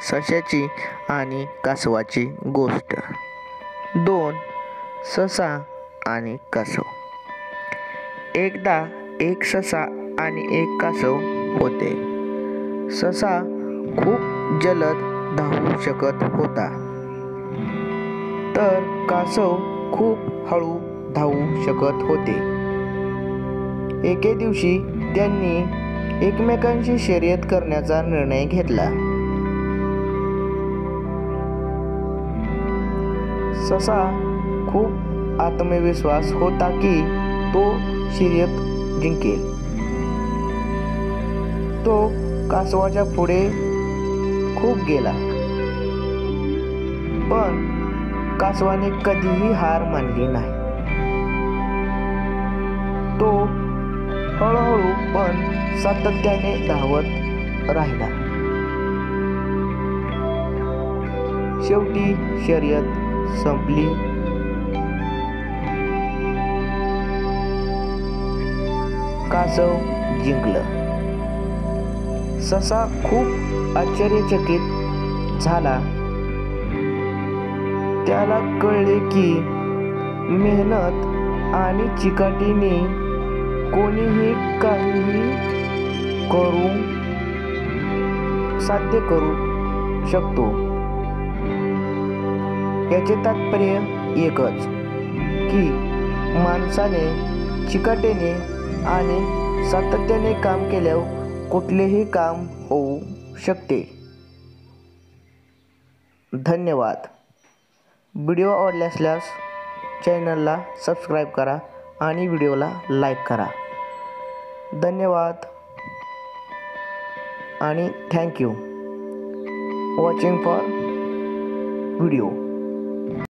सशाची आणि कासवाची गोष्ट. 2. ससा आणि कासव. एकदा एक ससा आणि एक कासव होते. ससा खूप जलद धावू शकत होता, तर कासव खूप हळू धावू शकत होते. एके दिवशी त्यांनी एकमेकांशी शर्यत करण्याचा निर्णय घेतला. ससा खूप आत्मविश्वास होता की तो शर्यत जिंकेल. तो कासवाच्या पुढे खूप गेला, पण कासवाने कधीही हार मानली नाही. तो हळूहळू पण सातत्याने धावत राहिला. शेवटी शर्यत संपली. कासव जिंकलं. ससा खूप आश्चर्यचकित झाला. त्याला कळले की मेहनत आणि चिकाटीने कोणीही काहीही साध्य करू शकतो. याचे तात्पर्य एकच की माणसाने चिकाटीने आणि सातत्याने काम केल्यावर कुठलेही काम होऊ शकते. धन्यवाद. व्हिडिओ आवडल्यास चॅनलला सबस्क्राईब करा आणि व्हिडिओला लाईक करा. धन्यवाद आणि thank you watching for video.